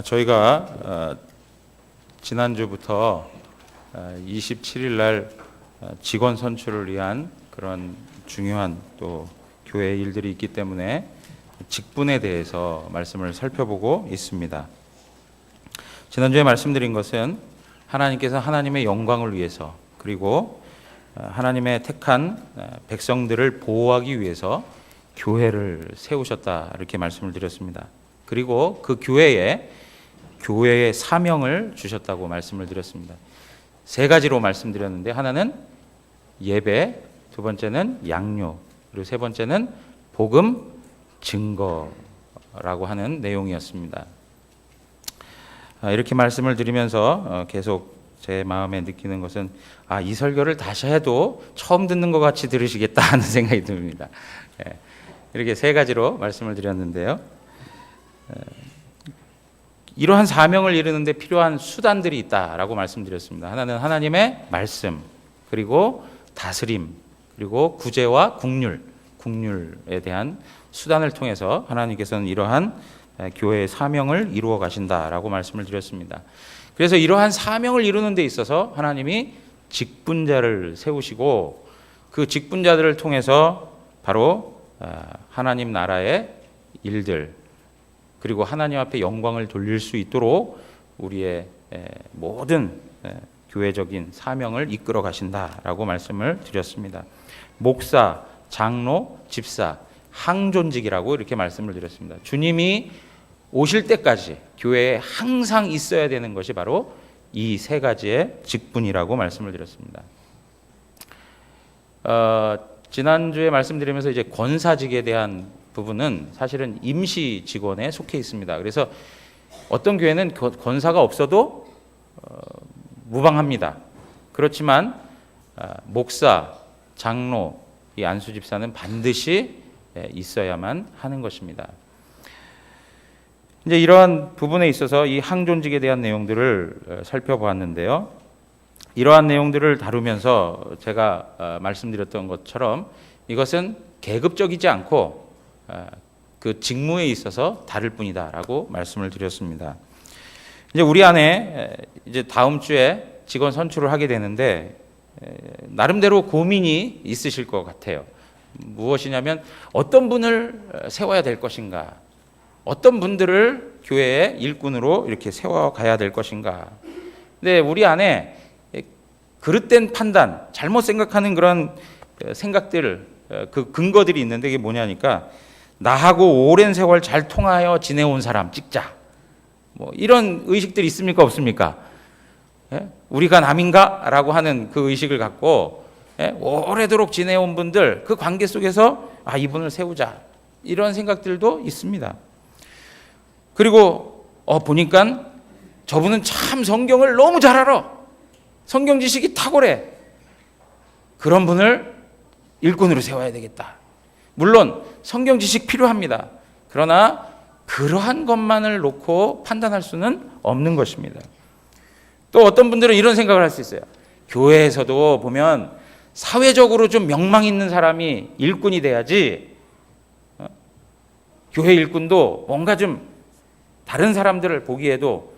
저희가 지난주부터 27일 날 직원 선출을 위한 그런 중요한 또 교회 일들이 있기 때문에 직분에 대해서 말씀을 살펴보고 있습니다. 지난주에 말씀드린 것은 하나님께서 하나님의 영광을 위해서 그리고 하나님의 택한 백성들을 보호하기 위해서 교회를 세우셨다 이렇게 말씀을 드렸습니다. 그리고 그 교회의 사명을 주셨다고 말씀을 드렸습니다. 세 가지로 말씀드렸는데 하나는 예배, 두 번째는 양육, 그리고 세 번째는 복음 증거라고 하는 내용이었습니다. 이렇게 말씀을 드리면서 계속 제 마음에 느끼는 것은 이 설교를 다시 해도 처음 듣는 것 같이 들으시겠다 하는 생각이 듭니다. 이렇게 세 가지로 말씀을 드렸는데요. 이러한 사명을 이루는데 필요한 수단들이 있다라고 말씀드렸습니다. 하나는 하나님의 말씀, 그리고 다스림, 그리고 구제와 국률에 대한 수단을 통해서 하나님께서는 이러한 교회의 사명을 이루어 가신다라고 말씀을 드렸습니다. 그래서 이러한 사명을 이루는 데 있어서 하나님이 직분자를 세우시고 그 직분자들을 통해서 바로 하나님 나라의 일들 그리고 하나님 앞에 영광을 돌릴 수 있도록 우리의 모든 교회적인 사명을 이끌어 가신다라고 말씀을 드렸습니다. 목사, 장로, 집사, 항존직이라고 이렇게 말씀을 드렸습니다. 주님이 오실 때까지 교회에 항상 있어야 되는 것이 바로 이 세 가지의 직분이라고 말씀을 드렸습니다. 지난주에 말씀드리면서 이제 권사직에 대한 부분은 사실은 임시 직원에 속해 있습니다. 그래서 어떤 교회는 권사가 없어도 무방합니다. 그렇지만 목사, 장로, 이 안수 집사는 반드시 있어야만 하는 것입니다. 이제 이러한 부분에 있어서 이 항존직에 대한 내용들을 살펴보았는데요. 이러한 내용들을 다루면서 제가 말씀드렸던 것처럼 이것은 계급적이지 않고 그 직무에 있어서 다를 뿐이다라고 말씀을 드렸습니다. 이제 우리 안에 이제 다음 주에 직원 선출을 하게 되는데 나름대로 고민이 있으실 것 같아요. 무엇이냐면 어떤 분을 세워야 될 것인가, 어떤 분들을 교회의 일꾼으로 이렇게 세워가야 될 것인가. 근데 우리 안에 그릇된 판단, 잘못 생각하는 그런 생각들, 그 근거들이 있는데 이게 뭐냐니까 나하고 오랜 세월 잘 통하여 지내온 사람 찍자. 뭐 이런 의식들이 있습니까? 없습니까? 우리가 남인가? 라고 하는 그 의식을 갖고 오래도록 지내온 분들 그 관계 속에서 이분을 세우자. 이런 생각들도 있습니다. 그리고 보니까 저분은 참 성경을 너무 잘 알아. 성경 지식이 탁월해. 그런 분을 일꾼으로 세워야 되겠다. 물론 성경 지식 필요합니다. 그러나 그러한 것만을 놓고 판단할 수는 없는 것입니다. 또 어떤 분들은 이런 생각을 할 수 있어요. 교회에서도 보면 사회적으로 좀 명망 있는 사람이 일꾼이 돼야지 교회 일꾼도 뭔가 좀 다른 사람들을 보기에도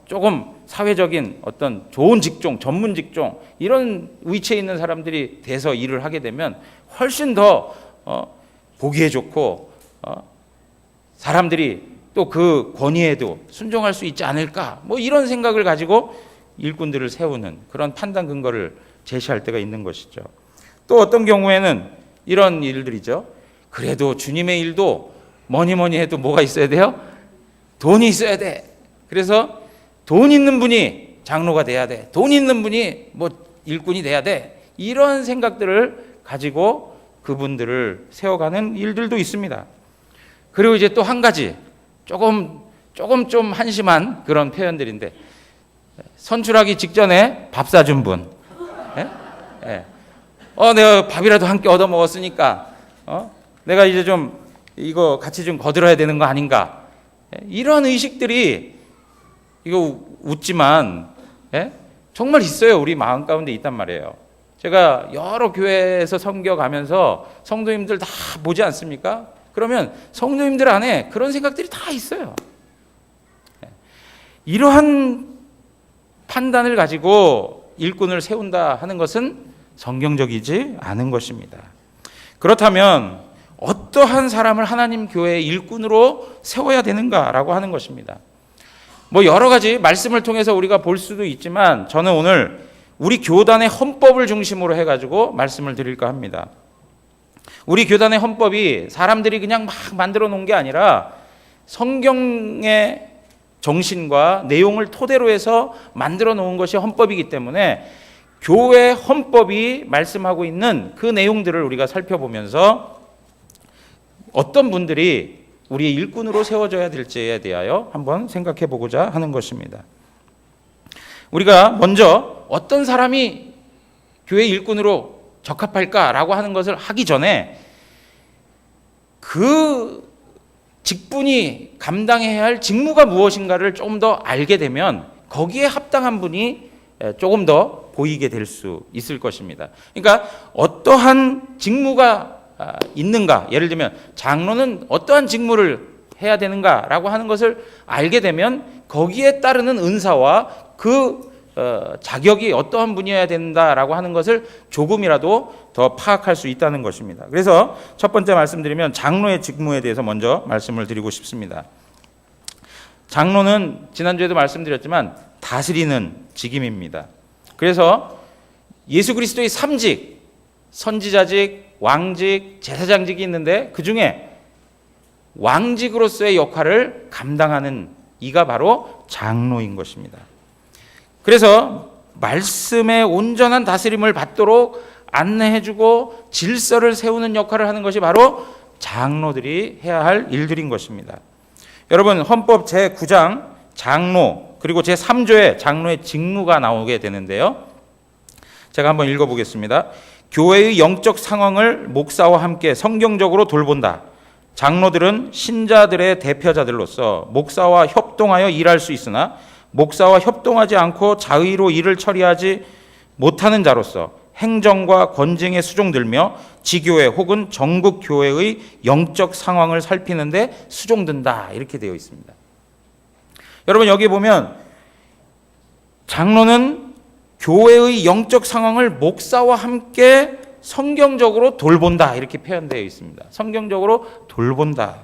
조금 사회적인 어떤 좋은 직종, 전문 직종 이런 위치에 있는 사람들이 돼서 일을 하게 되면 훨씬 더 보기에 좋고 사람들이 또 그 권위에도 순종할 수 있지 않을까 뭐 이런 생각을 가지고 일꾼들을 세우는 그런 판단 근거를 제시할 때가 있는 것이죠. 또 어떤 경우에는 이런 일들이죠. 그래도 주님의 일도 뭐니 해도 뭐가 있어야 돼요? 돈이 있어야 돼. 그래서 돈 있는 분이 장로가 돼야 돼. 돈 있는 분이 뭐 일꾼이 돼야 돼. 이런 생각들을 가지고 그분들을 세워가는 일들도 있습니다. 그리고 이제 또 한 가지 조금 좀 한심한 그런 표현들인데 선출하기 직전에 밥 사준 분. 내가 밥이라도 한 끼 얻어 먹었으니까 내가 이제 좀 이거 같이 좀 거들어야 되는 거 아닌가. 이런 의식들이 이거 웃지만 정말 있어요. 우리 마음 가운데 있단 말이에요. 제가 여러 교회에서 섬겨가면서 성도님들 다 보지 않습니까? 그러면 성도님들 안에 그런 생각들이 다 있어요. 이러한 판단을 가지고 일꾼을 세운다 하는 것은 성경적이지 않은 것입니다. 그렇다면 어떠한 사람을 하나님 교회의 일꾼으로 세워야 되는가라고 하는 것입니다. 여러 가지 말씀을 통해서 우리가 볼 수도 있지만 저는 오늘 우리 교단의 헌법을 중심으로 해가지고 말씀을 드릴까 합니다. 우리 교단의 헌법이 사람들이 그냥 막 만들어 놓은 게 아니라 성경의 정신과 내용을 토대로 해서 만들어 놓은 것이 헌법이기 때문에 교회 헌법이 말씀하고 있는 그 내용들을 우리가 살펴보면서 어떤 분들이 우리의 일꾼으로 세워져야 될지에 대하여 한번 생각해 보고자 하는 것입니다. 우리가 먼저 어떤 사람이 교회 일꾼으로 적합할까라고 하는 것을 하기 전에 그 직분이 감당해야 할 직무가 무엇인가를 조금 더 알게 되면 거기에 합당한 분이 조금 더 보이게 될 수 있을 것입니다. 그러니까 어떠한 직무가 있는가, 예를 들면 장로는 어떠한 직무를 해야 되는가라고 하는 것을 알게 되면 거기에 따르는 은사와 그 자격이 어떠한 분이어야 된다라고 하는 것을 조금이라도 더 파악할 수 있다는 것입니다. 그래서 첫 번째 말씀드리면 장로의 직무에 대해서 먼저 말씀을 드리고 싶습니다. 장로는 지난주에도 말씀드렸지만 다스리는 직임입니다. 그래서 예수 그리스도의 3직, 선지자직, 왕직, 제사장직이 있는데 그 중에 왕직으로서의 역할을 감당하는 이가 바로 장로인 것입니다. 그래서 말씀의 온전한 다스림을 받도록 안내해주고 질서를 세우는 역할을 하는 것이 바로 장로들이 해야 할 일들인 것입니다. 여러분, 헌법 제9장 장로 그리고 제3조에 장로의 직무가 나오게 되는데요. 제가 한번 읽어보겠습니다. 교회의 영적 상황을 목사와 함께 성경적으로 돌본다. 장로들은 신자들의 대표자들로서 목사와 협동하여 일할 수 있으나 목사와 협동하지 않고 자의로 일을 처리하지 못하는 자로서 행정과 권징에 수종들며 지교회 혹은 전국 교회의 영적 상황을 살피는데 수종든다. 이렇게 되어 있습니다. 여러분, 여기 보면 장로는 교회의 영적 상황을 목사와 함께 성경적으로 돌본다. 이렇게 표현되어 있습니다. 성경적으로 돌본다.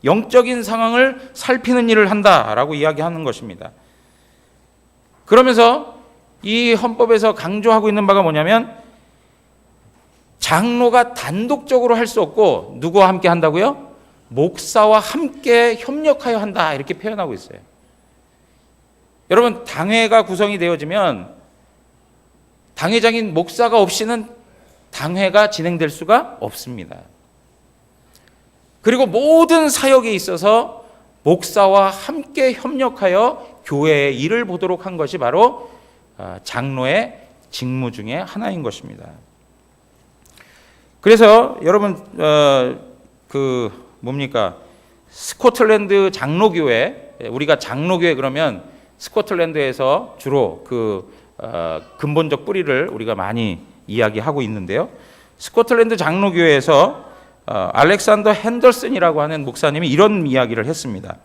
영적인 상황을 살피는 일을 한다라고 이야기하는 것입니다. 그러면서 이 헌법에서 강조하고 있는 바가 뭐냐면 장로가 단독적으로 할 수 없고 누구와 함께 한다고요? 목사와 함께 협력하여 한다. 이렇게 표현하고 있어요. 여러분, 당회가 구성이 되어지면 당회장인 목사가 없이는 당회가 진행될 수가 없습니다. 그리고 모든 사역에 있어서 목사와 함께 협력하여 교회의 일을 보도록 한 것이 바로 장로의 직무 중에 하나인 것입니다. 그래서 여러분 스코틀랜드 장로교회, 우리가 장로교회 그러면 스코틀랜드에서 주로 근본적 뿌리를 우리가 많이 이야기하고 있는데요. 스코틀랜드 장로교회에서 알렉산더 핸더슨이라고 하는 목사님이 이런 이야기를 했습니다.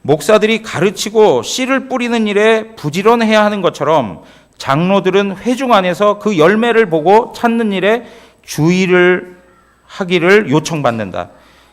목사들이 가르치고 씨를 뿌리는 일에 부지런해야 하는 것처럼 장로들은 회중 안에서 그 열매를 보고 찾는 일에 주의를 하기를 요청받는다.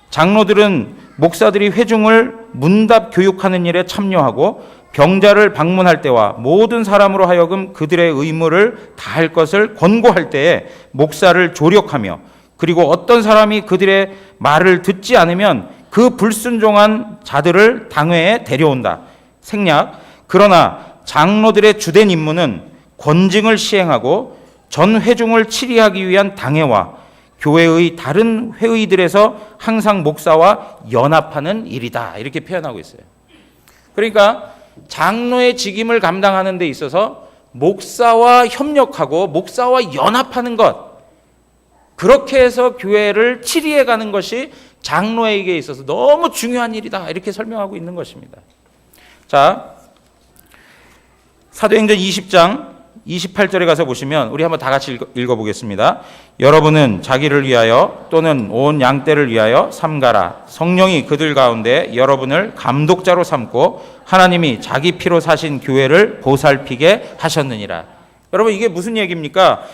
장로들은 목사들이 회중을 문답 교육하는 일에 참여하고 병자를 방문할 때와 모든 사람으로 하여금 그들의 의무를 다할 것을 권고할 때에 목사를 조력하며 그리고 어떤 사람이 그들의 말을 듣지 않으면 그 불순종한 자들을 당회에 데려온다. 생략. 그러나 장로들의 주된 임무는 권징을 시행하고 전 회중을 치리하기 위한 당회와 교회의 다른 회의들에서 항상 목사와 연합하는 일이다. 이렇게 표현하고 있어요. 그러니까 장로의 직임을 감당하는 데 있어서 목사와 협력하고 목사와 연합하는 것, 그렇게 해서 교회를 치리해 가는 것이 장로에게 있어서 너무 중요한 일이다. 이렇게 설명하고 있는 것입니다. 자, 사도행전 20장 28절에 가서 보시면 우리 한번 다 같이 읽어보겠습니다. 여러분은 자기를 위하여 또는 온 양떼를 위하여 삼가라. 성령이 그들 가운데 여러분을 감독자로 삼고 하나님이 자기 피로 사신 교회를 보살피게 하셨느니라. 여러분, 이게 무슨 얘기입니까?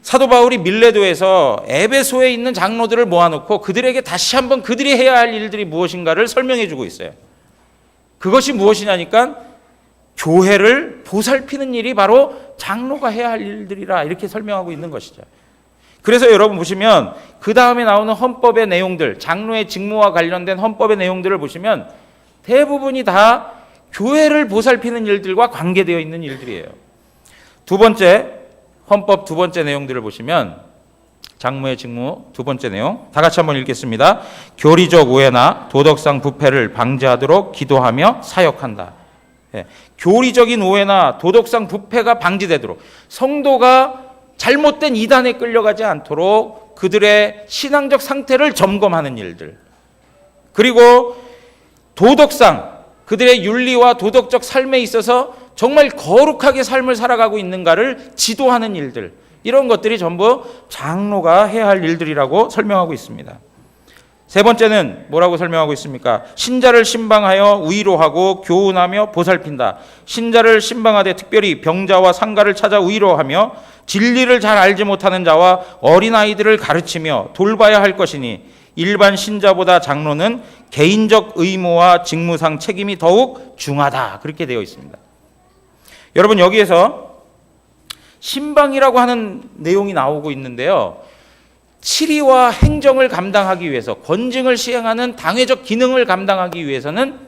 사도 바울이 밀레도에서 에베소에 있는 장로들을 모아놓고 그들에게 다시 한번 그들이 해야 할 일들이 무엇인가를 설명해 주고 있어요. 그것이 무엇이냐니까 교회를 보살피는 일이 바로 장로가 해야 할 일들이라 이렇게 설명하고 있는 것이죠. 그래서 여러분 보시면 그 다음에 나오는 헌법의 내용들, 장로의 직무와 관련된 헌법의 내용들을 보시면 대부분이 다 교회를 보살피는 일들과 관계되어 있는 일들이에요. 두 번째, 헌법 두 번째 내용들을 보시면 장로의 직무 두 번째 내용 다 같이 한번 읽겠습니다. 교리적 오해나 도덕상 부패를 방지하도록 기도하며 사역한다. 교리적인 오해나 도덕상 부패가 방지되도록, 성도가 잘못된 이단에 끌려가지 않도록 그들의 신앙적 상태를 점검하는 일들, 그리고 도덕상 그들의 윤리와 도덕적 삶에 있어서 정말 거룩하게 삶을 살아가고 있는가를 지도하는 일들, 이런 것들이 전부 장로가 해야 할 일들이라고 설명하고 있습니다. 세 번째는 뭐라고 설명하고 있습니까? 신자를 신방하여 위로하고 교훈하며 보살핀다. 신자를 신방하되 특별히 병자와 상가를 찾아 위로하며 진리를 잘 알지 못하는 자와 어린아이들을 가르치며 돌봐야 할 것이니 일반 신자보다 장로는 개인적 의무와 직무상 책임이 더욱 중하다. 그렇게 되어 있습니다. 여러분, 여기에서 신방이라고 하는 내용이 나오고 있는데요. 치리와 행정을 감당하기 위해서, 권징을 시행하는 당회적 기능을 감당하기 위해서는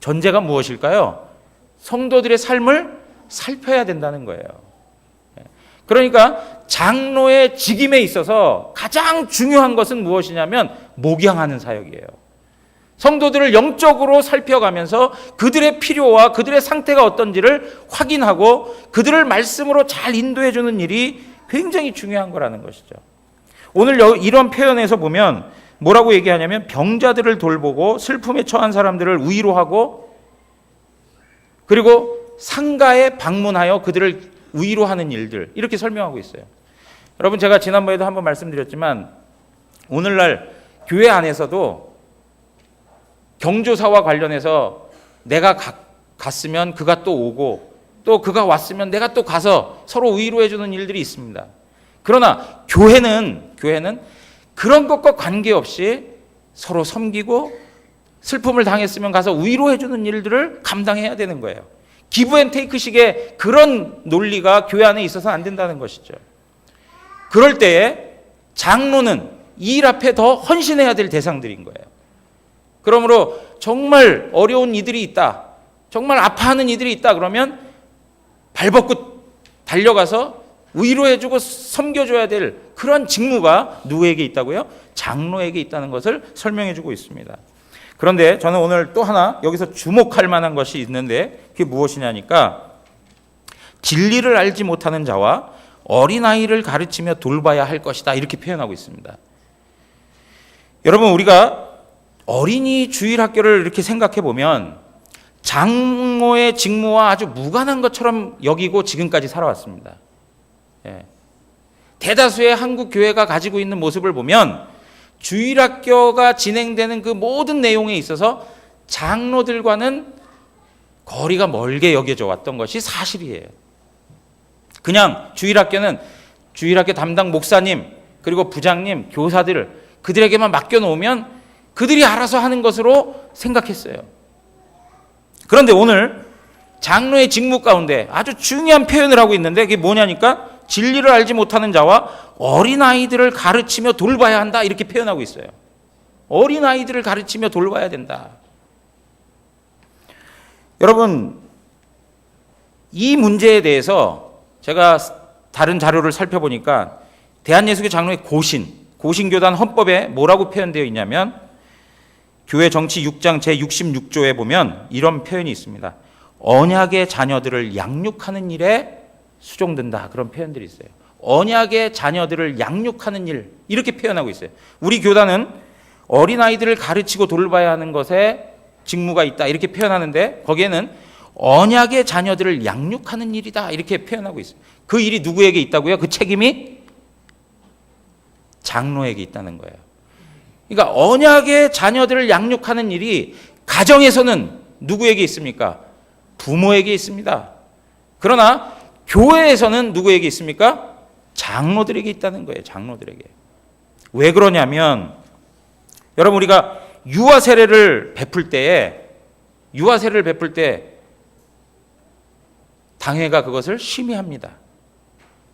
전제가 무엇일까요? 성도들의 삶을 살펴야 된다는 거예요. 그러니까 장로의 직임에 있어서 가장 중요한 것은 무엇이냐면 목양하는 사역이에요. 성도들을 영적으로 살펴가면서 그들의 필요와 그들의 상태가 어떤지를 확인하고 그들을 말씀으로 잘 인도해 주는 일이 굉장히 중요한 거라는 것이죠. 오늘 이런 표현에서 보면 뭐라고 얘기하냐면 병자들을 돌보고 슬픔에 처한 사람들을 위로하고 그리고 상가에 방문하여 그들을 위로하는 일들, 이렇게 설명하고 있어요. 여러분, 제가 지난번에도 한번 말씀드렸지만 오늘날 교회 안에서도 경조사와 관련해서 내가 갔으면 그가 또 오고 또 그가 왔으면 내가 또 가서 서로 위로해 주는 일들이 있습니다. 그러나 교회는 그런 것과 관계없이 서로 섬기고 슬픔을 당했으면 가서 위로해 주는 일들을 감당해야 되는 거예요. 기브 앤 테이크식의 그런 논리가 교회 안에 있어서 안 된다는 것이죠. 그럴 때에 장로는 이 일 앞에 더 헌신해야 될 대상들인 거예요. 그러므로 정말 어려운 이들이 있다, 정말 아파하는 이들이 있다 그러면 발벗고 달려가서 위로해주고 섬겨줘야 될 그런 직무가 누구에게 있다고요? 장로에게 있다는 것을 설명해주고 있습니다. 그런데 저는 오늘 또 하나 여기서 주목할 만한 것이 있는데 그게 무엇이냐니까 진리를 알지 못하는 자와 어린아이를 가르치며 돌봐야 할 것이다, 이렇게 표현하고 있습니다. 여러분, 우리가 어린이 주일학교를 이렇게 생각해 보면 장로의 직무와 아주 무관한 것처럼 여기고 지금까지 살아왔습니다. 대다수의 한국 교회가 가지고 있는 모습을 보면 주일학교가 진행되는 그 모든 내용에 있어서 장로들과는 거리가 멀게 여겨져 왔던 것이 사실이에요. 그냥 주일학교는 주일학교 담당 목사님 그리고 부장님, 교사들 그들에게만 맡겨놓으면 그들이 알아서 하는 것으로 생각했어요. 그런데 오늘 장로의 직무 가운데 아주 중요한 표현을 하고 있는데 그게 뭐냐니까 진리를 알지 못하는 자와 어린아이들을 가르치며 돌봐야 한다, 이렇게 표현하고 있어요. 어린아이들을 가르치며 돌봐야 된다. 여러분, 이 문제에 대해서 제가 다른 자료를 살펴보니까 대한예수교 장로의 고신교단 헌법에 뭐라고 표현되어 있냐면 교회 정치 6장 제66조에 보면 이런 표현이 있습니다. 언약의 자녀들을 양육하는 일에 수종된다, 그런 표현들이 있어요. 언약의 자녀들을 양육하는 일, 이렇게 표현하고 있어요. 우리 교단은 어린아이들을 가르치고 돌봐야 하는 것에 직무가 있다, 이렇게 표현하는데 거기에는 언약의 자녀들을 양육하는 일이다 이렇게 표현하고 있어요. 그 일이 누구에게 있다고요? 그 책임이 장로에게 있다는 거예요. 그러니까 언약의 자녀들을 양육하는 일이 가정에서는 누구에게 있습니까? 부모에게 있습니다. 그러나 교회에서는 누구에게 있습니까? 장로들에게 있다는 거예요. 장로들에게. 왜 그러냐면 여러분 우리가 유아 세례를 베풀 때 당회가 그것을 심의합니다.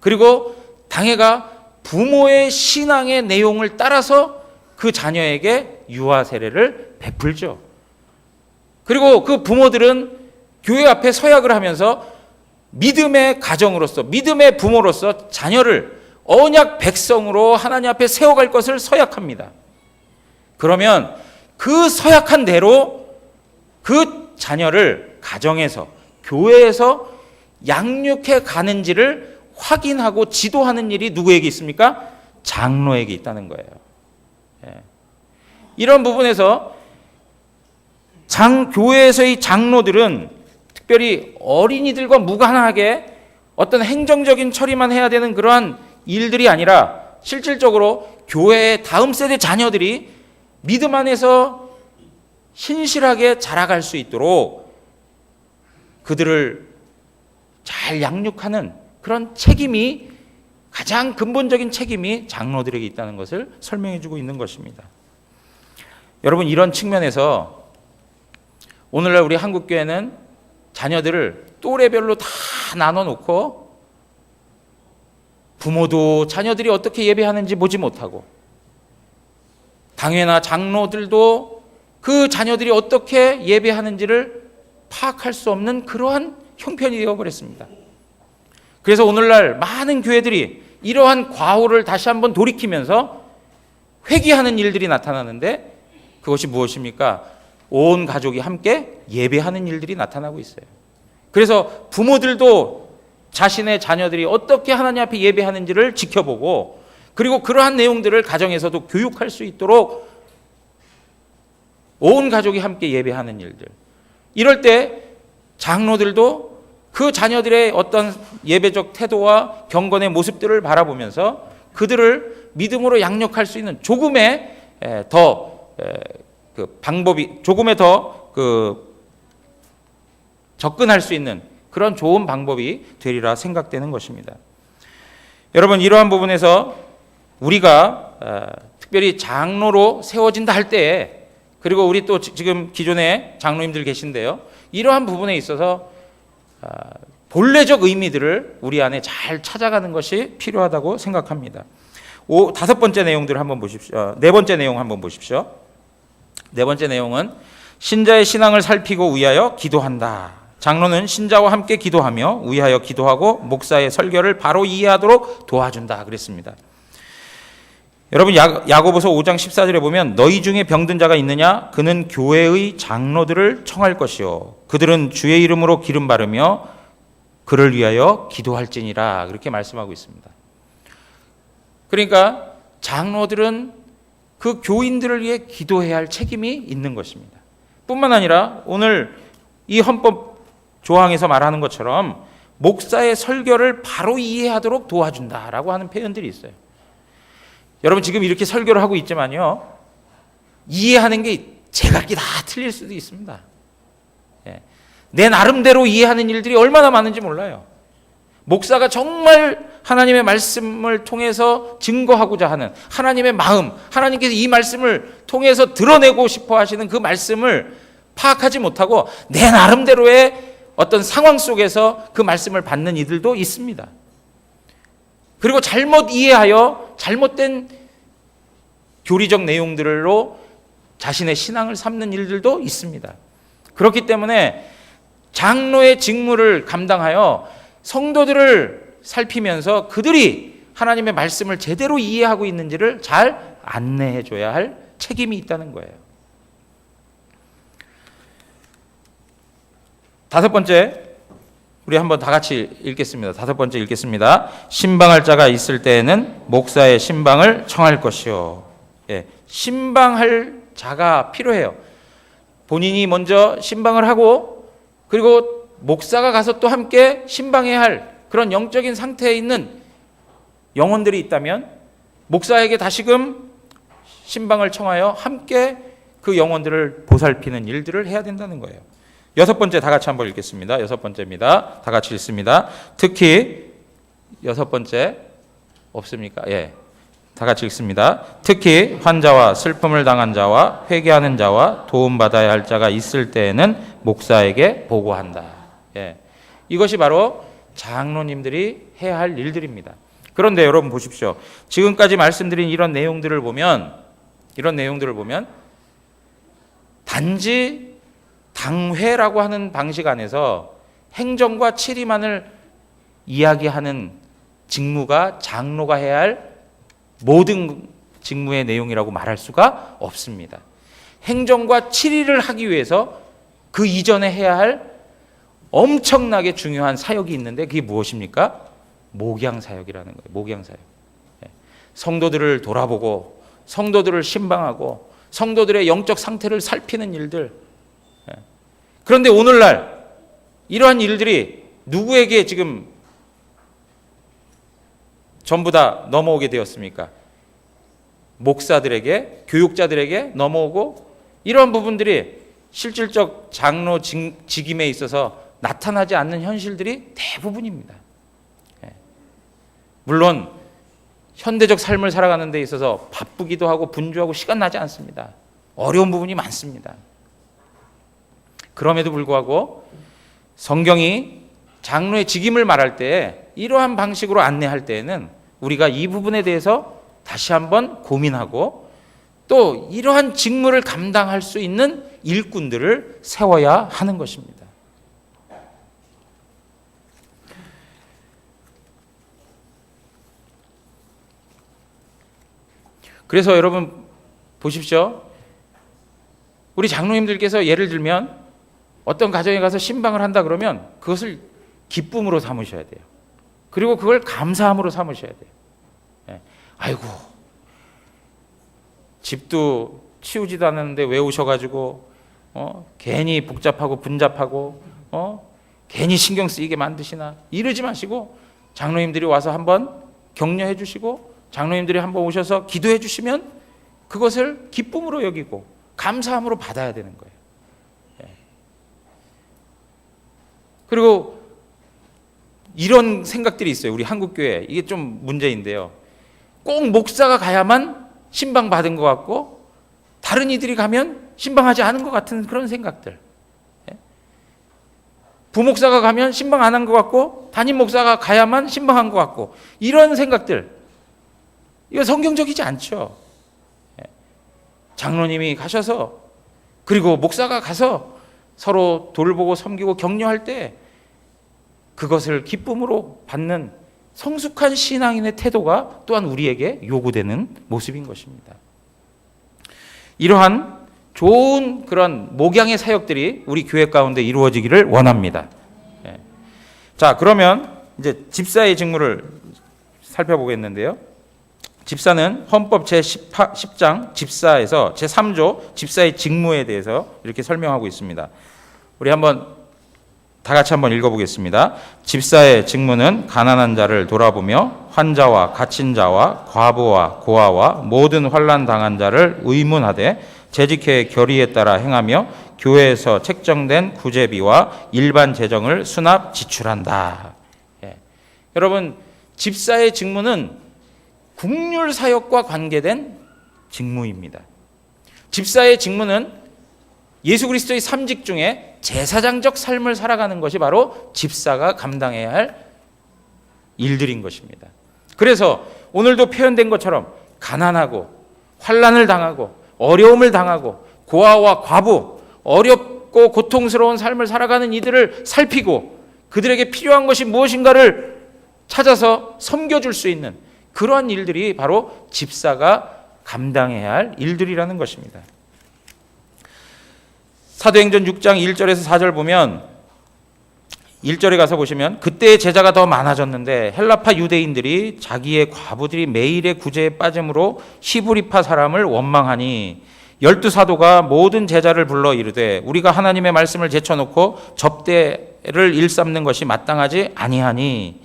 그리고 당회가 부모의 신앙의 내용을 따라서 그 자녀에게 유아 세례를 베풀죠. 그리고 그 부모들은 교회 앞에 서약을 하면서 믿음의 가정으로서, 믿음의 부모로서 자녀를 언약 백성으로 하나님 앞에 세워갈 것을 서약합니다. 그러면 그 서약한 대로 그 자녀를 가정에서, 교회에서 양육해 가는지를 확인하고 지도하는 일이 누구에게 있습니까? 장로에게 있다는 거예요. 이런 부분에서 교회에서의 장로들은 특별히 어린이들과 무관하게 어떤 행정적인 처리만 해야 되는 그러한 일들이 아니라 실질적으로 교회의 다음 세대 자녀들이 믿음 안에서 신실하게 자라갈 수 있도록 그들을 잘 양육하는 그런 책임이, 가장 근본적인 책임이 장로들에게 있다는 것을 설명해 주고 있는 것입니다. 여러분, 이런 측면에서 오늘날 우리 한국교회는 자녀들을 또래별로 다 나눠놓고 부모도 자녀들이 어떻게 예배하는지 보지 못하고 당회나 장로들도 그 자녀들이 어떻게 예배하는지를 파악할 수 없는 그러한 형편이 되어버렸습니다. 그래서 오늘날 많은 교회들이 이러한 과오를 다시 한번 돌이키면서 회개하는 일들이 나타나는데 그것이 무엇입니까? 온 가족이 함께 예배하는 일들이 나타나고 있어요. 그래서 부모들도 자신의 자녀들이 어떻게 하나님 앞에 예배하는지를 지켜보고 그리고 그러한 내용들을 가정에서도 교육할 수 있도록 온 가족이 함께 예배하는 일들. 이럴 때 장로들도 그 자녀들의 어떤 예배적 태도와 경건의 모습들을 바라보면서 그들을 믿음으로 양육할 수 있는 조금의 더 접근할 수 있는 그런 좋은 방법이 되리라 생각되는 것입니다. 여러분, 이러한 부분에서 우리가 특별히 장로로 세워진다 할 때에, 그리고 우리 또 지금 기존에 장로님들 계신데요, 이러한 부분에 있어서 본래적 의미들을 우리 안에 잘 찾아가는 것이 필요하다고 생각합니다. 다섯 번째 내용들 한번 보십시오. 네 번째 내용 한번 보십시오. 네 번째 내용은 신자의 신앙을 살피고 위하여 기도한다. 장로는 신자와 함께 기도하며 위하여 기도하고 목사의 설교를 바로 이해하도록 도와준다 그랬습니다. 여러분, 야고보서 5장 14절에 보면 너희 중에 병든 자가 있느냐? 그는 교회의 장로들을 청할 것이요 그들은 주의 이름으로 기름 바르며 그를 위하여 기도할지니라, 그렇게 말씀하고 있습니다. 그러니까 장로들은 그 교인들을 위해 기도해야 할 책임이 있는 것입니다. 뿐만 아니라 오늘 이 헌법 조항에서 말하는 것처럼 목사의 설교를 바로 이해하도록 도와준다라고 하는 표현들이 있어요. 여러분, 지금 이렇게 설교를 하고 있지만요, 이해하는 게 제각기 다 틀릴 수도 있습니다. 내 나름대로 이해하는 일들이 얼마나 많은지 몰라요. 목사가 정말 하나님의 말씀을 통해서 증거하고자 하는 하나님의 마음, 하나님께서 이 말씀을 통해서 드러내고 싶어 하시는 그 말씀을 파악하지 못하고 내 나름대로의 어떤 상황 속에서 그 말씀을 받는 이들도 있습니다. 그리고 잘못 이해하여 잘못된 교리적 내용들로 자신의 신앙을 삼는 일들도 있습니다. 그렇기 때문에 장로의 직무를 감당하여 성도들을 살피면서 그들이 하나님의 말씀을 제대로 이해하고 있는지를 잘 안내해 줘야 할 책임이 있다는 거예요. 다섯 번째, 우리 한번 다 같이 읽겠습니다. 다섯 번째 읽겠습니다. 신방할 자가 있을 때에는 목사의 신방을 청할 것이요. 신방할 자가 필요해요. 본인이 먼저 신방을 하고 그리고 목사가 가서 또 함께 신방해야 할 그런 영적인 상태에 있는 영혼들이 있다면 목사에게 다시금 신방을 청하여 함께 그 영혼들을 보살피는 일들을 해야 된다는 거예요. 여섯 번째, 다 같이 한번 읽겠습니다. 여섯 번째입니다. 다 같이 읽습니다. 특히 여섯 번째 없습니까? 예. 다 같이 읽습니다. 특히 환자와 슬픔을 당한 자와 회개하는 자와 도움받아야 할 자가 있을 때에는 목사에게 보고한다. 예. 이것이 바로 장로님들이 해야 할 일들입니다. 그런데 여러분 보십시오. 지금까지 말씀드린 이런 내용들을 보면 단지 당회라고 하는 방식 안에서 행정과 치리만을 이야기하는 직무가 장로가 해야 할 모든 직무의 내용이라고 말할 수가 없습니다. 행정과 치리를 하기 위해서 그 이전에 해야 할 엄청나게 중요한 사역이 있는데 그게 무엇입니까? 목양 사역이라는 거예요. 목양 사역. 성도들을 돌아보고 성도들을 신방하고 성도들의 영적 상태를 살피는 일들. 그런데 오늘날 이러한 일들이 누구에게 지금 전부 다 넘어오게 되었습니까? 목사들에게, 교육자들에게 넘어오고 이러한 부분들이 실질적 장로 직임에 있어서 나타나지 않는 현실들이 대부분입니다. 물론 현대적 삶을 살아가는 데 있어서 바쁘기도 하고 분주하고 시간 나지 않습니다. 어려운 부분이 많습니다. 그럼에도 불구하고 성경이 장로의 직임을 말할 때 이러한 방식으로 안내할 때에는 우리가 이 부분에 대해서 다시 한번 고민하고 또 이러한 직무를 감당할 수 있는 일꾼들을 세워야 하는 것입니다. 그래서 여러분 보십시오. 우리 장로님들께서 예를 들면 어떤 가정에 가서 신방을 한다 그러면 그것을 기쁨으로 삼으셔야 돼요. 그리고 그걸 감사함으로 삼으셔야 돼요. 아이고 집도 치우지도 않았는데 왜 오셔가지고 괜히 복잡하고 분잡하고 괜히 신경 쓰이게 만드시나 이러지 마시고 장로님들이 와서 한번 격려해 주시고 장로님들이 한번 오셔서 기도해 주시면 그것을 기쁨으로 여기고 감사함으로 받아야 되는 거예요. 그리고 이런 생각들이 있어요. 우리 한국교회 이게 좀 문제인데요. 꼭 목사가 가야만 신방 받은 것 같고 다른 이들이 가면 신방하지 않은 것 같은 그런 생각들. 부목사가 가면 신방 안 한 것 같고 담임 목사가 가야만 신방한 것 같고 이런 생각들. 이거 성경적이지 않죠. 장로님이 가셔서 그리고 목사가 가서 서로 돌보고 섬기고 격려할 때 그것을 기쁨으로 받는 성숙한 신앙인의 태도가 또한 우리에게 요구되는 모습인 것입니다. 이러한 좋은 그런 목양의 사역들이 우리 교회 가운데 이루어지기를 원합니다. 자, 그러면 이제 집사의 직무를 살펴보겠는데요. 집사는 헌법 제10장 집사에서 제3조 집사의 직무에 대해서 이렇게 설명하고 있습니다. 우리 다 같이 한번 읽어보겠습니다. 집사의 직무는 가난한 자를 돌아보며 환자와 갇힌 자와 과부와 고아와 모든 환난 당한 자를 의문하되 재직회의 결의에 따라 행하며 교회에서 책정된 구제비와 일반 재정을 수납 지출한다. 여러분, 집사의 직무는 국률 사역과 관계된 직무입니다. 집사의 직무는 예수 그리스도의 삼직 중에 제사장적 삶을 살아가는 것이 바로 집사가 감당해야 할 일들인 것입니다. 그래서 오늘도 표현된 것처럼 가난하고 환난을 당하고 어려움을 당하고 고아와 과부, 어렵고 고통스러운 삶을 살아가는 이들을 살피고 그들에게 필요한 것이 무엇인가를 찾아서 섬겨줄 수 있는 그러한 일들이 바로 집사가 감당해야 할 일들이라는 것입니다. 사도행전 6장 1절에서 4절 보면 1절에 가서 보시면 그때의 제자가 더 많아졌는데 헬라파 유대인들이 자기의 과부들이 매일의 구제에 빠짐으로 히브리파 사람을 원망하니 열두 사도가 모든 제자를 불러 이르되 우리가 하나님의 말씀을 제쳐놓고 접대를 일삼는 것이 마땅하지 아니하니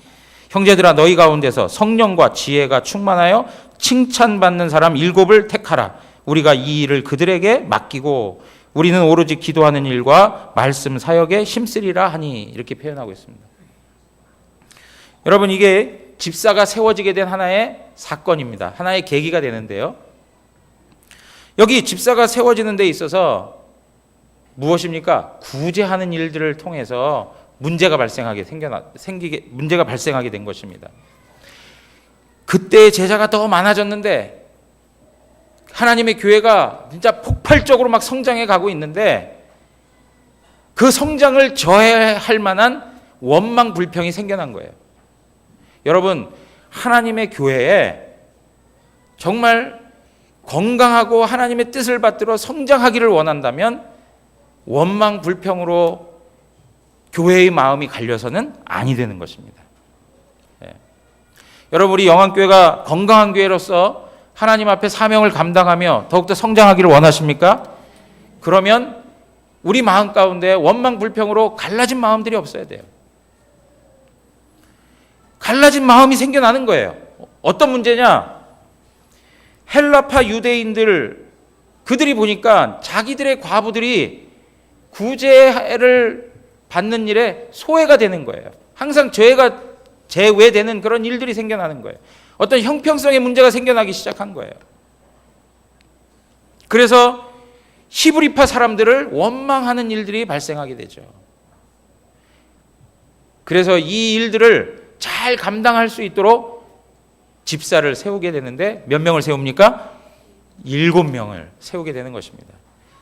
형제들아 너희 가운데서 성령과 지혜가 충만하여 칭찬받는 사람 7을 택하라. 우리가 이 일을 그들에게 맡기고 우리는 오로지 기도하는 일과 말씀 사역에 힘쓰리라 하니 이렇게 표현하고 있습니다. 여러분 이게 집사가 세워지게 된 하나의 사건입니다. 하나의 계기가 되는데요. 여기 집사가 세워지는 데 있어서 무엇입니까? 구제하는 일들을 통해서 문제가 발생하게 된 것입니다. 그때 제자가 더 많아졌는데 하나님의 교회가 진짜 폭발적으로 막 성장해 가고 있는데 그 성장을 저해할 만한 원망 불평이 생겨난 거예요. 여러분 하나님의 교회에 정말 건강하고 하나님의 뜻을 받들어 성장하기를 원한다면 원망 불평으로 교회의 마음이 갈려서는 아니 되는 것입니다. 여러분 우리 영안교회가 건강한 교회로서 하나님 앞에 사명을 감당하며 더욱더 성장하기를 원하십니까? 그러면 우리 마음 가운데 원망 불평으로 갈라진 마음들이 없어야 돼요. 갈라진 마음이 생겨나는 거예요. 어떤 문제냐? 헬라파 유대인들 그들이 보니까 자기들의 과부들이 구제를 받는 일에 소외가 되는 거예요. 항상 죄가 제외되는 그런 일들이 생겨나는 거예요. 어떤 형평성의 문제가 생겨나기 시작한 거예요. 그래서 히브리파 사람들을 원망하는 일들이 발생하게 되죠. 그래서 이 일들을 잘 감당할 수 있도록 집사를 세우게 되는데 몇 명을 세웁니까? 7명을 세우게 되는 것입니다.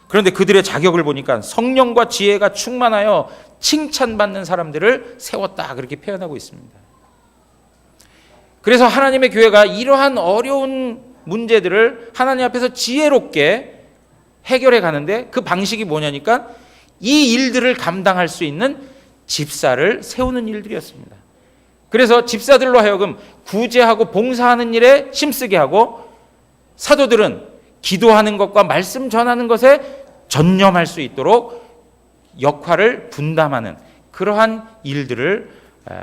그런데 그들의 자격을 보니까 성령과 지혜가 충만하여 칭찬받는 사람들을 세웠다 그렇게 표현하고 있습니다. 그래서 하나님의 교회가 이러한 어려운 문제들을 하나님 앞에서 지혜롭게 해결해 가는데 그 방식이 뭐냐니까 이 일들을 감당할 수 있는 집사를 세우는 일들이었습니다. 그래서 집사들로 하여금 구제하고 봉사하는 일에 힘쓰게 하고 사도들은 기도하는 것과 말씀 전하는 것에 전념할 수 있도록 역할을 분담하는 그러한 일들을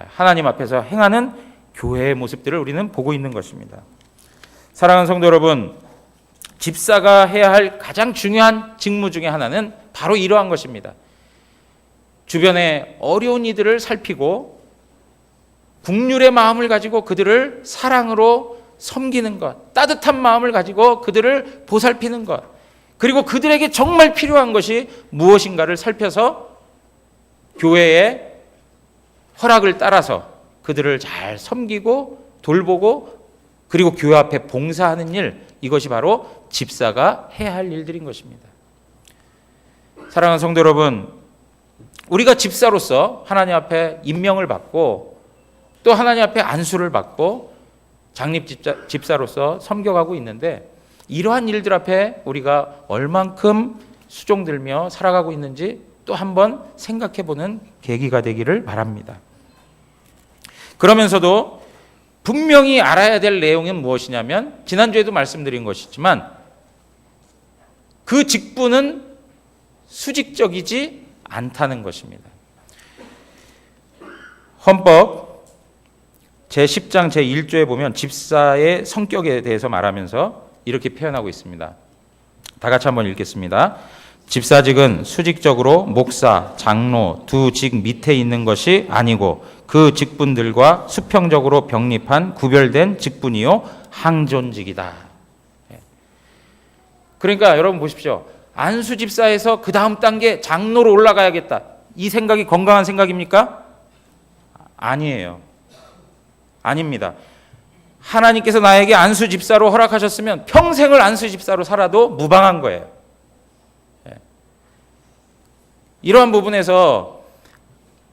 하나님 앞에서 행하는 교회의 모습들을 우리는 보고 있는 것입니다. 사랑하는 성도 여러분, 집사가 해야 할 가장 중요한 직무 중에 하나는 바로 이러한 것입니다. 주변의 어려운 이들을 살피고 국률의 마음을 가지고 그들을 사랑으로 섬기는 것, 따뜻한 마음을 가지고 그들을 보살피는 것, 그리고 그들에게 정말 필요한 것이 무엇인가를 살펴서 교회의 허락을 따라서 그들을 잘 섬기고 돌보고 그리고 교회 앞에 봉사하는 일, 이것이 바로 집사가 해야 할 일들인 것입니다. 사랑하는 성도 여러분, 우리가 집사로서 하나님 앞에 임명을 받고 또 하나님 앞에 안수를 받고 장립 집사로서 섬겨가고 있는데 이러한 일들 앞에 우리가 얼만큼 수종들며 살아가고 있는지 또 한번 생각해보는 계기가 되기를 바랍니다. 그러면서도 분명히 알아야 될 내용은 무엇이냐면 지난주에도 말씀드린 것이지만 그 직분은 수직적이지 않다는 것입니다. 헌법 제10장 제1조에 보면 집사의 성격에 대해서 말하면서 이렇게 표현하고 있습니다. 다 같이 한번 읽겠습니다. 집사직은 수직적으로 목사, 장로 두 직 밑에 있는 것이 아니고 그 직분들과 수평적으로 병립한 구별된 직분이요 항존직이다. 그러니까 여러분 보십시오. 안수 집사에서 그 다음 단계 장로로 올라가야겠다. 이 생각이 건강한 생각입니까? 아니에요. 아닙니다. 하나님께서 나에게 안수 집사로 허락하셨으면 평생을 안수 집사로 살아도 무방한 거예요. 이러한 부분에서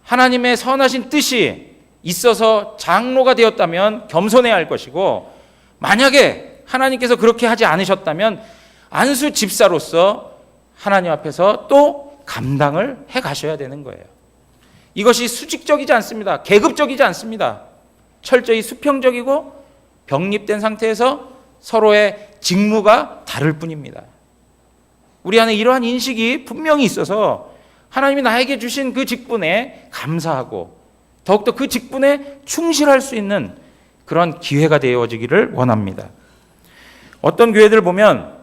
하나님의 선하신 뜻이 있어서 장로가 되었다면 겸손해야 할 것이고 만약에 하나님께서 그렇게 하지 않으셨다면 안수 집사로서 하나님 앞에서 또 감당을 해 가셔야 되는 거예요. 이것이 수직적이지 않습니다. 계급적이지 않습니다. 철저히 수평적이고 병립된 상태에서 서로의 직무가 다를 뿐입니다. 우리 안에 이러한 인식이 분명히 있어서 하나님이 나에게 주신 그 직분에 감사하고 더욱더 그 직분에 충실할 수 있는 그런 기회가 되어지기를 원합니다. 어떤 교회들 보면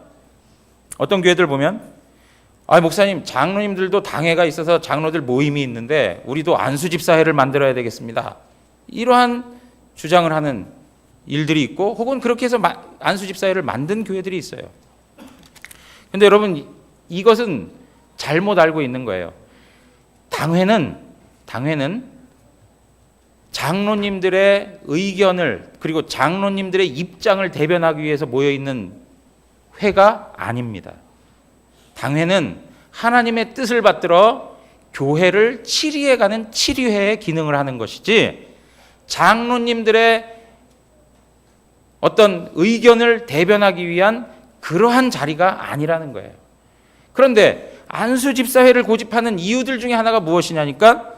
목사님, 장로님들도 당회가 있어서 장로들 모임이 있는데 우리도 안수집사회를 만들어야 되겠습니다. 이러한 주장을 하는 일들이 있고, 혹은 그렇게 해서 안수집사회를 만든 교회들이 있어요. 근데 여러분, 이것은 잘못 알고 있는 거예요. 당회는 장로님들의 의견을, 그리고 장로님들의 입장을 대변하기 위해서 모여있는 회가 아닙니다. 당회는 하나님의 뜻을 받들어 교회를 치리해가는 치리회의 기능을 하는 것이지, 장로님들의 어떤 의견을 대변하기 위한 그러한 자리가 아니라는 거예요. 그런데 안수집사회를 고집하는 이유들 중에 하나가 무엇이냐니까,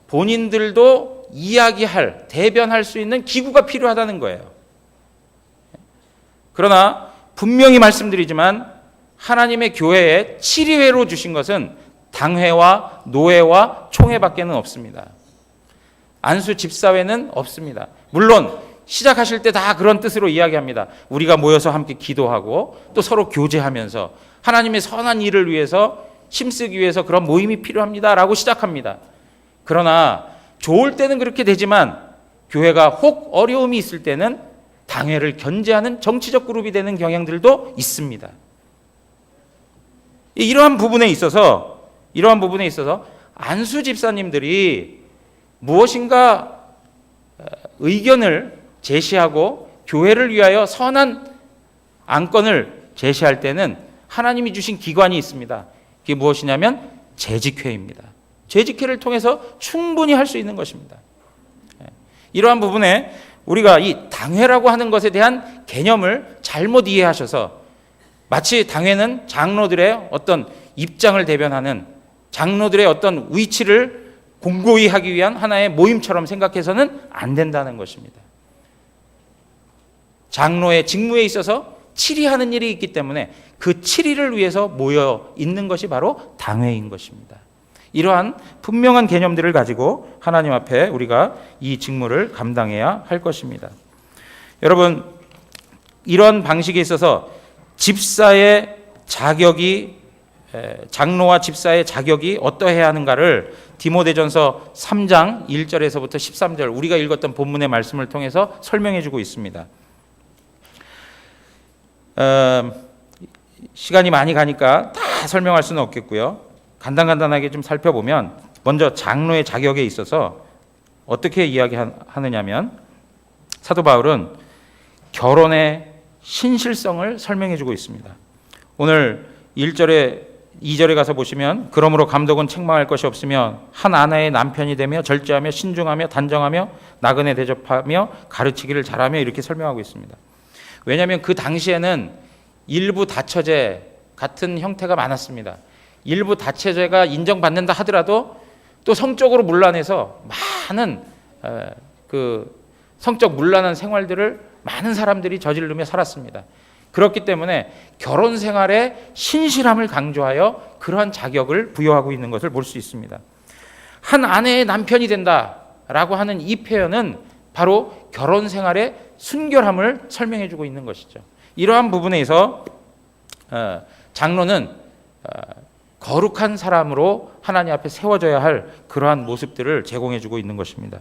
본인들도 이야기할, 대변할 수 있는 기구가 필요하다는 거예요. 그러나 분명히 말씀드리지만 하나님의 교회에 치리회로 주신 것은 당회와 노회와 총회밖에는 없습니다. 안수집사회는 없습니다. 물론 시작하실 때 다 그런 뜻으로 이야기합니다. 우리가 모여서 함께 기도하고 또 서로 교제하면서 하나님의 선한 일을 위해서 힘쓰기 위해서 그런 모임이 필요합니다라고 시작합니다. 그러나 좋을 때는 그렇게 되지만 교회가 혹 어려움이 있을 때는 당회를 견제하는 정치적 그룹이 되는 경향들도 있습니다. 이러한 부분에 있어서 안수 집사님들이 무엇인가 의견을 제시하고 교회를 위하여 선한 안건을 제시할 때는 하나님이 주신 기관이 있습니다. 그게 무엇이냐면 재직회입니다. 재직회를 통해서 충분히 할 수 있는 것입니다. 이러한 부분에 우리가 이 당회라고 하는 것에 대한 개념을 잘못 이해하셔서 마치 당회는 장로들의 어떤 입장을 대변하는, 장로들의 어떤 위치를 공고히 하기 위한 하나의 모임처럼 생각해서는 안 된다는 것입니다. 장로의 직무에 있어서 치리하는 일이 있기 때문에 그 치리를 위해서 모여 있는 것이 바로 당회인 것입니다. 이러한 분명한 개념들을 가지고 하나님 앞에 우리가 이 직무를 감당해야 할 것입니다. 여러분, 이런 방식에 있어서 집사의 자격이, 장로와 집사의 자격이 어떠해야 하는가를 디모데전서 3장 1절에서부터 13절 우리가 읽었던 본문의 말씀을 통해서 설명해 주고 있습니다. 시간이 많이 가니까 다 설명할 수는 없겠고요. 간단하게 좀 살펴보면, 먼저 장로의 자격에 있어서 어떻게 이야기하느냐면, 사도 바울은 결혼의 신실성을 설명해 주고 있습니다. 오늘 2절에 가서 보시면, 그러므로 감독은 책망할 것이 없으며 한 아내의 남편이 되며 절제하며 신중하며 단정하며 나그네 대접하며 가르치기를 잘하며, 이렇게 설명하고 있습니다. 왜냐하면 그 당시에는 일부 다처제 같은 형태가 많았습니다. 일부 다처제가 인정받는다 하더라도 또 성적으로 문란해서 많은 그 성적 문란한 생활들을 많은 사람들이 저지르며 살았습니다. 그렇기 때문에 결혼 생활에 신실함을 강조하여 그러한 자격을 부여하고 있는 것을 볼 수 있습니다. 한 아내의 남편이 된다라고 하는 이 표현은 바로 결혼 생활의 순결함을 설명해 주고 있는 것이죠. 이러한 부분에서 장로는 거룩한 사람으로 하나님 앞에 세워져야 할 그러한 모습들을 제공해 주고 있는 것입니다.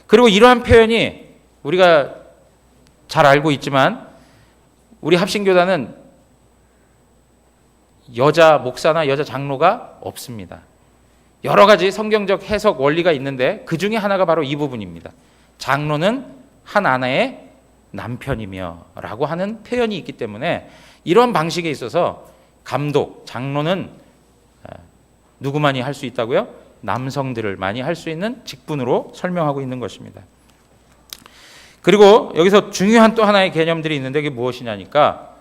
그리고 이러한 표현이 우리가 잘 알고 있지만, 우리 합신교단은 여자 목사나 여자 장로가 없습니다. 여러 가지 성경적 해석 원리가 있는데 그 중에 하나가 바로 이 부분입니다. 장로는 한 아내의 남편이며 라고 하는 표현이 있기 때문에 이런 방식에 있어서 감독, 장로는 누구만이 할 수 있다고요? 남성들을 많이 할 수 있는 직분으로 설명하고 있는 것입니다. 그리고 여기서 중요한 또 하나의 개념들이 있는데, 그게 무엇이냐니까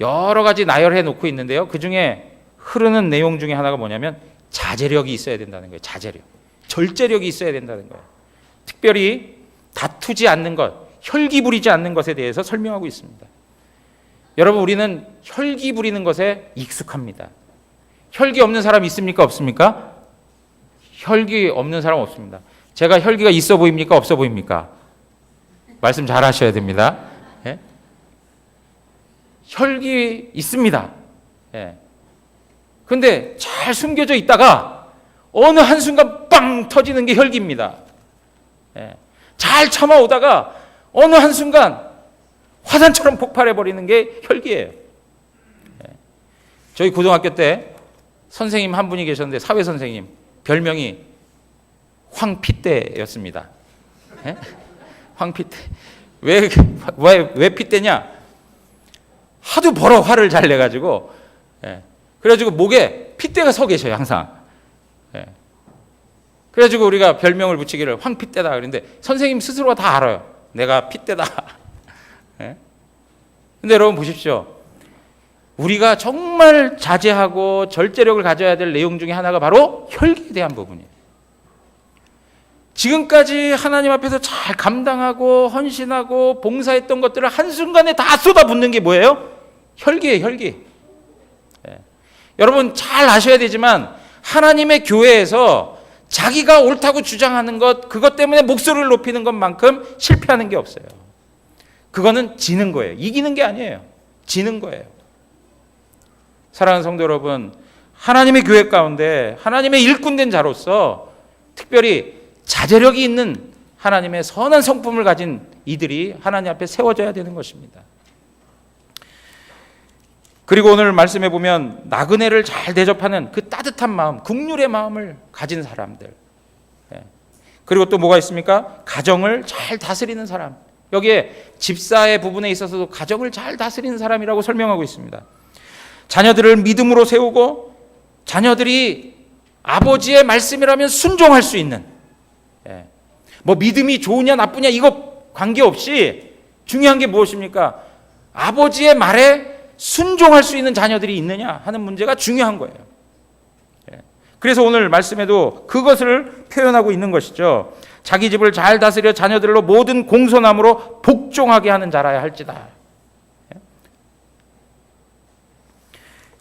여러 가지 나열해 놓고 있는데요. 그 중에 흐르는 내용 중에 하나가 뭐냐면 자제력이 있어야 된다는 거예요. 자제력. 절제력이 있어야 된다는 거예요. 특별히 다투지 않는 것, 혈기 부리지 않는 것에 대해서 설명하고 있습니다. 여러분, 우리는 혈기 부리는 것에 익숙합니다. 혈기 없는 사람 있습니까? 없습니까? 혈기 없는 사람 없습니다. 제가 혈기가 있어 보입니까? 없어 보입니까? 말씀 잘 하셔야 됩니다. 예? 혈기 있습니다. 예. 근데 잘 숨겨져 있다가 어느 한순간 빵 터지는 게 혈기입니다. 예. 잘 참아오다가 어느 한순간 화산처럼 폭발해버리는 게 혈기예요. 예. 저희 고등학교 때 선생님 한 분이 계셨는데, 사회선생님, 별명이 황핏대였습니다. 예? 황핏대. 왜 핏대냐? 하도 벌어 화를 잘 내가지고, 예. 그래가지고 목에 핏대가 서 계셔요, 항상. 예. 그래가지고 우리가 별명을 붙이기를 황핏대다 그랬는데, 선생님 스스로가 다 알아요. 내가 핏대다. 예? 근데 여러분 보십시오. 우리가 정말 자제하고 절제력을 가져야 될 내용 중에 하나가 바로 혈기에 대한 부분이에요. 지금까지 하나님 앞에서 잘 감당하고 헌신하고 봉사했던 것들을 한순간에 다 쏟아붓는 게 뭐예요? 혈기예요, 혈기. 예. 여러분 잘 아셔야 되지만, 하나님의 교회에서 자기가 옳다고 주장하는 것, 그것 때문에 목소리를 높이는 것만큼 실패하는 게 없어요. 그거는 지는 거예요. 이기는 게 아니에요. 지는 거예요. 사랑하는 성도 여러분, 하나님의 교회 가운데 하나님의 일꾼된 자로서 특별히 자제력이 있는 하나님의 선한 성품을 가진 이들이 하나님 앞에 세워져야 되는 것입니다. 그리고 오늘 말씀해 보면 나그네를 잘 대접하는 그 따뜻한 마음, 긍휼의 마음을 가진 사람들. 그리고 또 뭐가 있습니까? 가정을 잘 다스리는 사람. 여기에 집사의 부분에 있어서도 가정을 잘 다스리는 사람이라고 설명하고 있습니다. 자녀들을 믿음으로 세우고 자녀들이 아버지의 말씀이라면 순종할 수 있는, 뭐 믿음이 좋으냐 나쁘냐 이거 관계없이 중요한 게 무엇입니까? 아버지의 말에 순종할 수 있는 자녀들이 있느냐 하는 문제가 중요한 거예요. 그래서 오늘 말씀에도 그것을 표현하고 있는 것이죠. 자기 집을 잘 다스려 자녀들로 모든 공손함으로 복종하게 하는 자라야 할지다.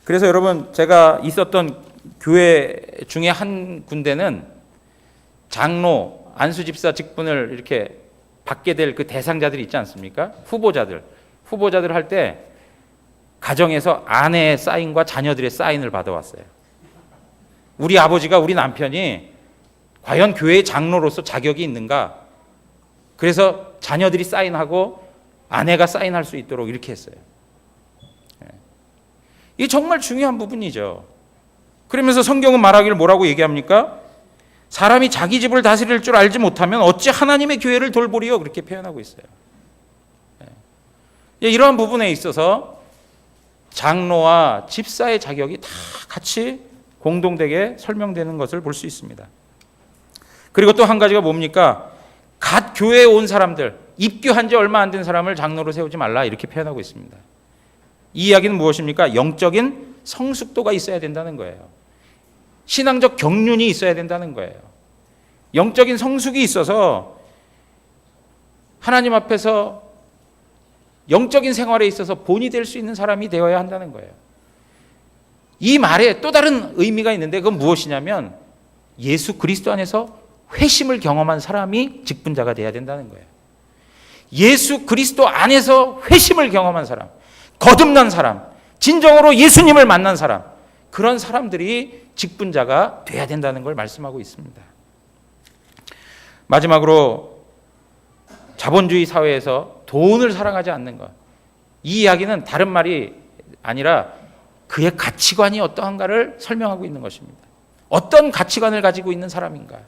그래서 여러분, 제가 있었던 교회 중에 한 군데는 장로, 안수집사 직분을 이렇게 받게 될 그 대상자들이 있지 않습니까? 후보자들 할 때 가정에서 아내의 사인과 자녀들의 사인을 받아왔어요. 우리 아버지가, 우리 남편이 과연 교회의 장로로서 자격이 있는가? 그래서 자녀들이 사인하고 아내가 사인할 수 있도록 이렇게 했어요. 이게 정말 중요한 부분이죠. 그러면서 성경은 말하기를 뭐라고 얘기합니까? 사람이 자기 집을 다스릴 줄 알지 못하면 어찌 하나님의 교회를 돌보리요? 그렇게 표현하고 있어요. 이러한 부분에 있어서 장로와 집사의 자격이 다 같이 공동되게 설명되는 것을 볼 수 있습니다. 그리고 또 한 가지가 뭡니까? 갓 교회에 온 사람들, 입교한 지 얼마 안 된 사람을 장로로 세우지 말라, 이렇게 표현하고 있습니다. 이 이야기는 무엇입니까? 영적인 성숙도가 있어야 된다는 거예요. 신앙적 경륜이 있어야 된다는 거예요. 영적인 성숙이 있어서 하나님 앞에서 영적인 생활에 있어서 본이 될 수 있는 사람이 되어야 한다는 거예요. 이 말에 또 다른 의미가 있는데, 그건 무엇이냐면 예수 그리스도 안에서 회심을 경험한 사람이 직분자가 되어야 된다는 거예요. 예수 그리스도 안에서 회심을 경험한 사람, 거듭난 사람, 진정으로 예수님을 만난 사람, 그런 사람들이 직분자가 돼야 된다는 걸 말씀하고 있습니다. 마지막으로 자본주의 사회에서 돈을 사랑하지 않는 것, 이 이야기는 다른 말이 아니라 그의 가치관이 어떠한가를 설명하고 있는 것입니다. 어떤 가치관을 가지고 있는 사람인가?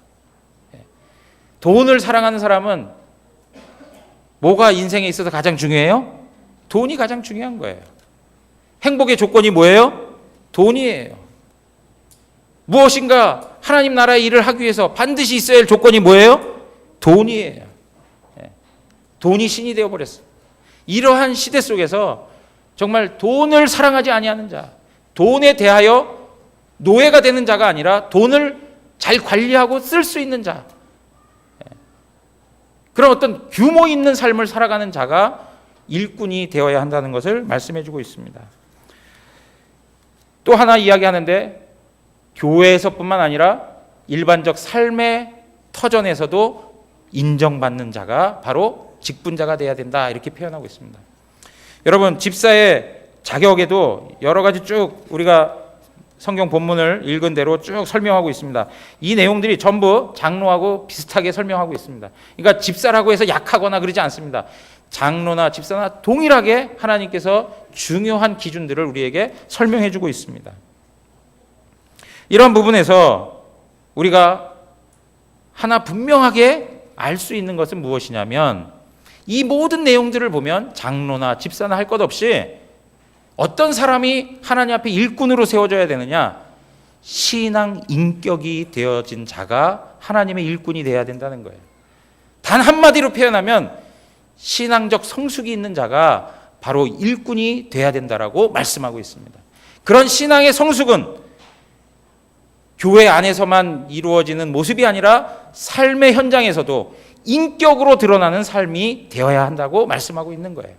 돈을 사랑하는 사람은 뭐가 인생에 있어서 가장 중요해요? 돈이 가장 중요한 거예요. 행복의 조건이 뭐예요? 돈이에요. 무엇인가 하나님 나라의 일을 하기 위해서 반드시 있어야 할 조건이 뭐예요? 돈이에요. 돈이 신이 되어버렸어요. 이러한 시대 속에서 정말 돈을 사랑하지 아니하는 자, 돈에 대하여 노예가 되는 자가 아니라 돈을 잘 관리하고 쓸 수 있는 자, 그런 어떤 규모 있는 삶을 살아가는 자가 일꾼이 되어야 한다는 것을 말씀해 주고 있습니다. 또 하나 이야기하는데 교회에서뿐만 아니라 일반적 삶의 터전에서도 인정받는 자가 바로 직분자가 돼야 된다, 이렇게 표현하고 있습니다. 여러분, 집사의 자격에도 여러 가지 쭉 우리가 성경 본문을 읽은 대로 쭉 설명하고 있습니다. 이 내용들이 전부 장로하고 비슷하게 설명하고 있습니다. 그러니까 집사라고 해서 약하거나 그러지 않습니다. 장로나 집사나 동일하게 하나님께서 중요한 기준들을 우리에게 설명해 주고 있습니다. 이런 부분에서 우리가 하나 분명하게 알 수 있는 것은 무엇이냐면, 이 모든 내용들을 보면 장로나 집사나 할 것 없이 어떤 사람이 하나님 앞에 일꾼으로 세워져야 되느냐? 신앙 인격이 되어진 자가 하나님의 일꾼이 되어야 된다는 거예요. 단 한마디로 표현하면 신앙적 성숙이 있는 자가 바로 일꾼이 되어야 된다라고 말씀하고 있습니다. 그런 신앙의 성숙은 교회 안에서만 이루어지는 모습이 아니라 삶의 현장에서도 인격으로 드러나는 삶이 되어야 한다고 말씀하고 있는 거예요.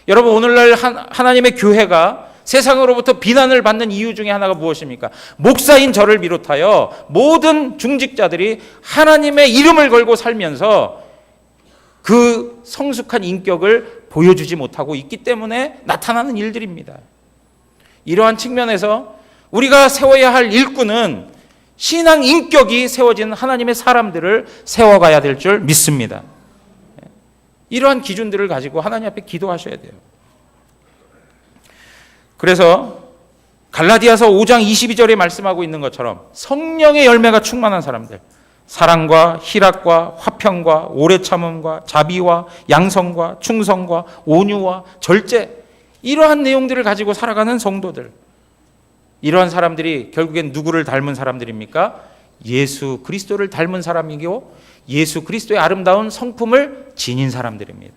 여러분, 오늘날 하나님의 교회가 세상으로부터 비난을 받는 이유 중에 하나가 무엇입니까? 목사인 저를 비롯하여 모든 중직자들이 하나님의 이름을 걸고 살면서 그 성숙한 인격을 보여주지 못하고 있기 때문에 나타나는 일들입니다. 이러한 측면에서 우리가 세워야 할 일꾼은 신앙 인격이 세워진 하나님의 사람들을 세워가야 될 줄 믿습니다. 이러한 기준들을 가지고 하나님 앞에 기도하셔야 돼요. 그래서 갈라디아서 5장 22절에 말씀하고 있는 것처럼 성령의 열매가 충만한 사람들, 사랑과 희락과 화평과 오래 참음과 자비와 양성과 충성과 온유와 절제, 이러한 내용들을 가지고 살아가는 성도들, 이러한 사람들이 결국엔 누구를 닮은 사람들입니까? 예수 그리스도를 닮은 사람이고 예수 그리스도의 아름다운 성품을 지닌 사람들입니다.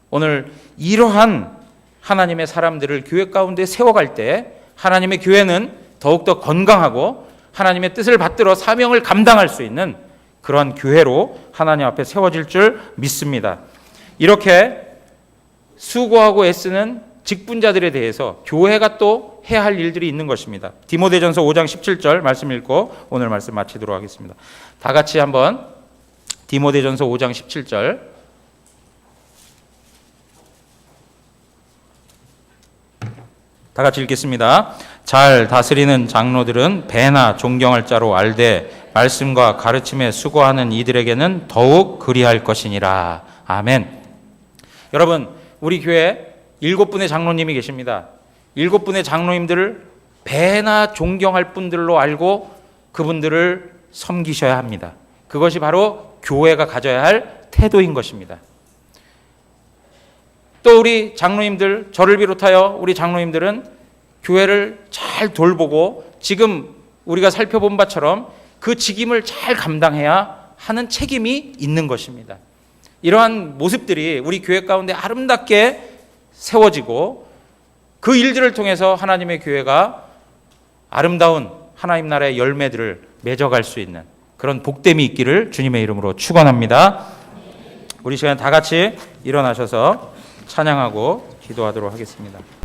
오늘 이러한 하나님의 사람들을 교회 가운데 세워갈 때 하나님의 교회는 더욱더 건강하고 하나님의 뜻을 받들어 사명을 감당할 수 있는 그러한 교회로 하나님 앞에 세워질 줄 믿습니다. 이렇게 수고하고 애쓰는 직분자들에 대해서 교회가 또 해야 할 일들이 있는 것입니다. 디모데전서 5장 17절 말씀 읽고 오늘 말씀 마치도록 하겠습니다. 다 같이 한번 디모데전서 5장 17절 다 같이 읽겠습니다. 잘 다스리는 장로들은 배나 존경할 자로 알되 말씀과 가르침에 수고하는 이들에게는 더욱 그리할 것이니라. 아멘. 여러분, 우리 교회 7분의 장로님이 계십니다. 7분의 장로님들을 배나 존경할 분들로 알고 그분들을 섬기셔야 합니다. 그것이 바로 교회가 가져야 할 태도인 것입니다. 또 우리 장로님들, 저를 비롯하여 우리 장로님들은 교회를 잘 돌보고 지금 우리가 살펴본 바처럼 그 직임을 잘 감당해야 하는 책임이 있는 것입니다. 이러한 모습들이 우리 교회 가운데 아름답게 세워지고 그 일들을 통해서 하나님의 교회가 아름다운 하나님 나라의 열매들을 맺어갈 수 있는 그런 복됨이 있기를 주님의 이름으로 축원합니다. 우리 시간 다 같이 일어나셔서 찬양하고 기도하도록 하겠습니다.